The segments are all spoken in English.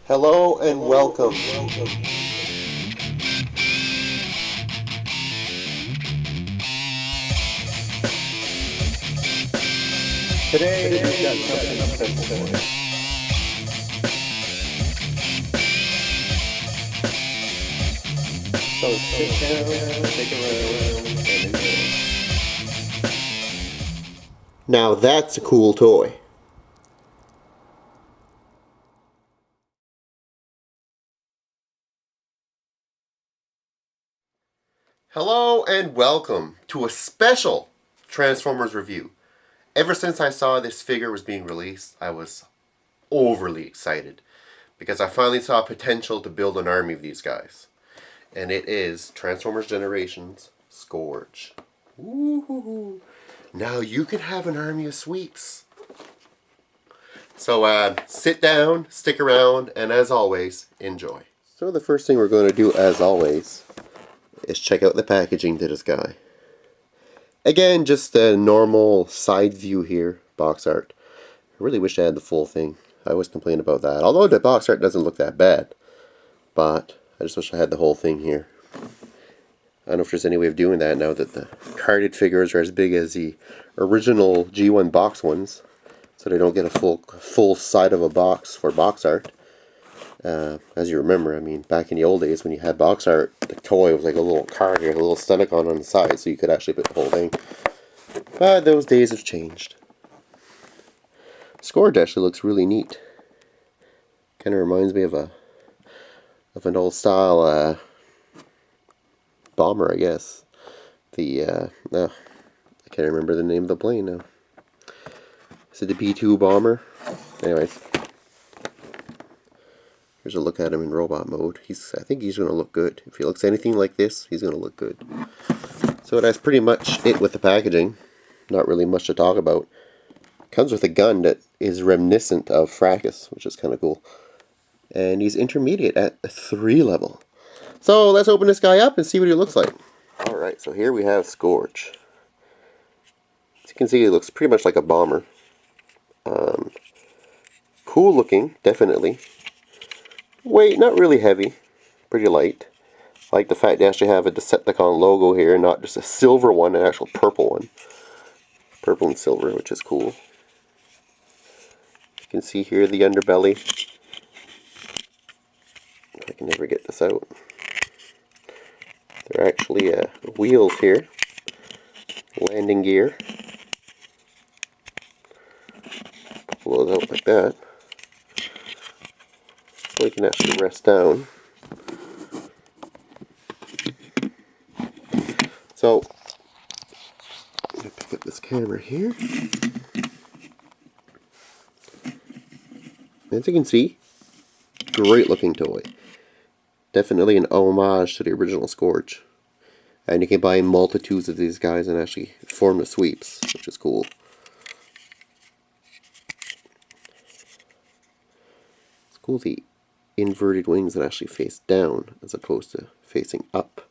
Hello and welcome. Today we've got something simple for you. So sit down, take a round, and enjoy. Now that's a cool toy. Hello and welcome to a special Transformers review. Ever since I saw this figure was being released, I was overly excited because I finally saw potential to build an army of these guys. And it is Transformers Generations Scourge. Woo-hoo-hoo. Now you can have an army of sweeps. So sit down, stick around, and as always, enjoy. So the first thing we're going to do, as always, is check out the packaging to this guy. Again, just a normal side view here, box art. I really wish I had the full thing. I always complain about that. Although the box art doesn't look that bad. But I just wish I had the whole thing here. I don't know if there's any way of doing that now that the carded figures are as big as the original G1 box ones. So they don't get a full side of a box for box art. As you remember, I mean, back in the old days when you had box art, the toy was like a little card here, a little stomach on the side, so you could actually put the whole thing. But those days have changed. Scourge actually looks really neat. Kind of reminds me of an old style bomber, I guess. I can't remember the name of the plane now. Is it the B-2 bomber? Anyways. Here's a look at him in robot mode. I think he's going to look good. If he looks anything like this, he's going to look good. So that's pretty much it with the packaging. Not really much to talk about. Comes with a gun that is reminiscent of Fracas, which is kind of cool. And he's intermediate at a 3 level. So let's open this guy up and see what he looks like. Alright, so here we have Scourge. As you can see, he looks pretty much like a bomber. Cool looking, definitely. Weight, not really heavy. Pretty light. I like the fact they actually have a Decepticon logo here, not just a silver one, an actual purple one. Purple and silver, which is cool. You can see here the underbelly. I can never get this out. There are actually wheels here. Landing gear. Pull those out like that. So you can actually rest down. So, I'm going to pick up this camera here. As you can see, great looking toy. Definitely an homage to the original Scourge. And you can buy multitudes of these guys and actually form the sweeps, which is cool. It's cool the inverted wings that actually face down as opposed to facing up.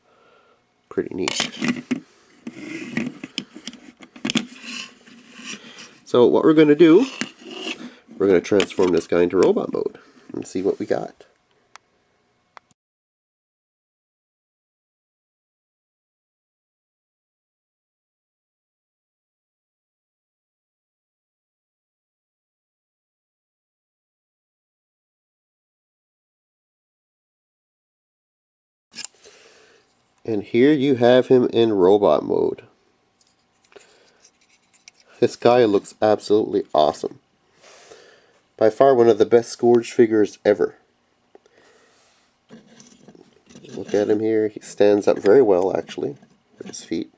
Pretty neat. So what we're going to do, we're going to transform this guy into robot mode and see what we got. And here you have him in robot mode. This guy looks absolutely awesome. By far one of the best Scourge figures ever. Look at him here. He stands up very well, actually, with his feet.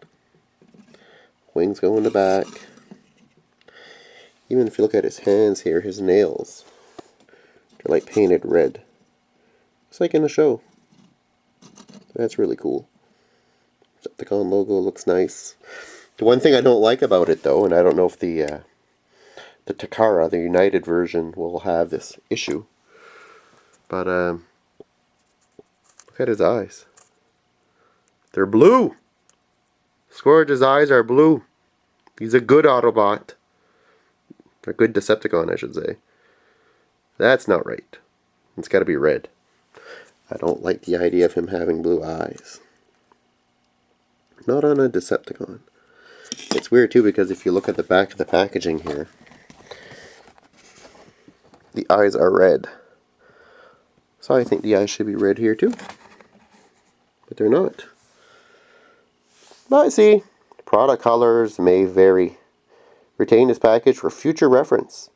Wings go in the back. Even if you look at his hands here, his nails, they're like painted red. It's like in a show. That's really cool. Decepticon logo looks nice. The one thing I don't like about it, though, and I don't know if the Takara, the United version, will have this issue, but look at his eyes. They're blue. Scourge's eyes are blue. He's a good Autobot. A good Decepticon, I should say. That's not right. It's got to be red. I don't like the idea of him having blue eyes. Not on a Decepticon. It's weird too because if you look at the back of the packaging here, the eyes are red. So I think the eyes should be red here too. But they're not. But see, product colors may vary. Retain this package for future reference.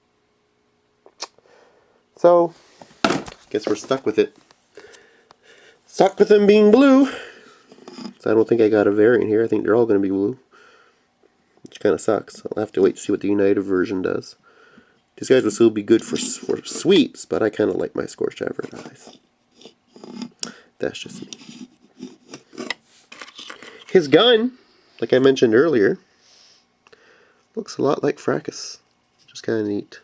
So, guess we're stuck with it. Stuck with them being blue. So I don't think I got a variant here. I think they're all going to be blue. Which kind of sucks. I'll have to wait to see what the United version does. These guys will still be good for sweeps, but I kind of like my Scourge eyes. That's just me. His gun, like I mentioned earlier, looks a lot like Fracas. Which is kind of neat.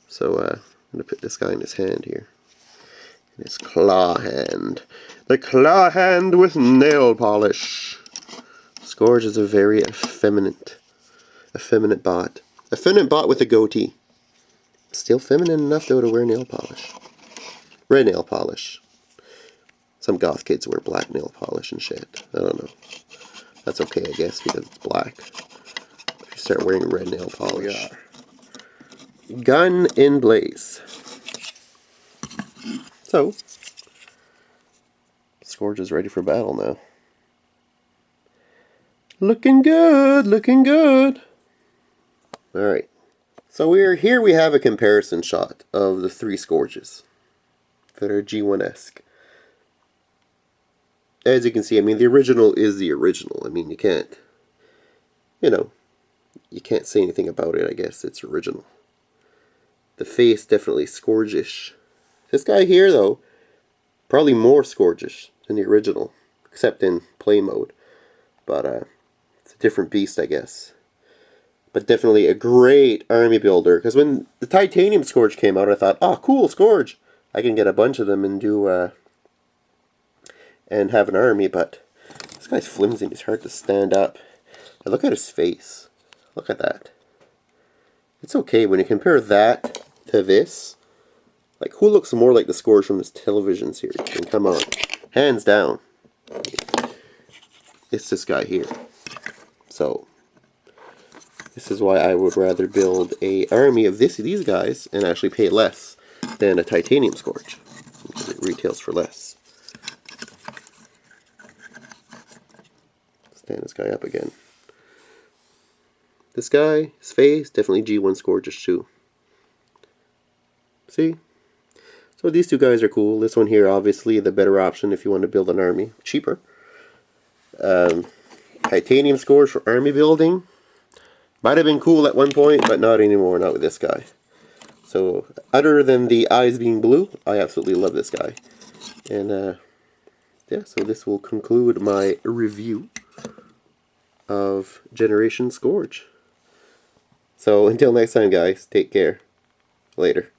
So I'm going to put this guy in his hand here. In his claw hand. The claw hand with nail polish. Scourge is a very effeminate bot. Effeminate bot with a goatee. Still feminine enough though to wear nail polish. Red nail polish. Some goth kids wear black nail polish and shit. I don't know. That's okay I guess because it's black. If you start wearing red nail polish. Gun in blaze. So, Scourge is ready for battle now. Looking good, looking good. Alright, so here we have a comparison shot of the three Scourges that are G1-esque. As you can see, I mean, the original is the original. I mean, you can't say anything about it, I guess. It's original. The face, definitely Scourge-ish. This guy here, though, probably more Scourge-ish than the original, except in play mode. But it's a different beast, I guess. But definitely a great army builder. Because when the Titanium Scourge came out, I thought, oh, cool, Scourge. I can get a bunch of them and do and have an army. But this guy's flimsy. It's hard to stand up. And look at his face. Look at that. It's okay when you compare that to this. Like, who looks more like the Scourge from this television series? I mean, come on. Hands down. It's this guy here. So, this is why I would rather build an army of these guys and actually pay less than a Titanium Scourge. Because it retails for less. Stand this guy up again. This guy, his face, definitely G1 Scourge too. See? So these two guys are cool. This one here, obviously, the better option if you want to build an army. Cheaper. Titanium Scourge for army building. Might have been cool at one point, but not anymore. Not with this guy. So, other than the eyes being blue, I absolutely love this guy. And, yeah, so this will conclude my review of Generation Scourge. So, until next time, guys, take care. Later.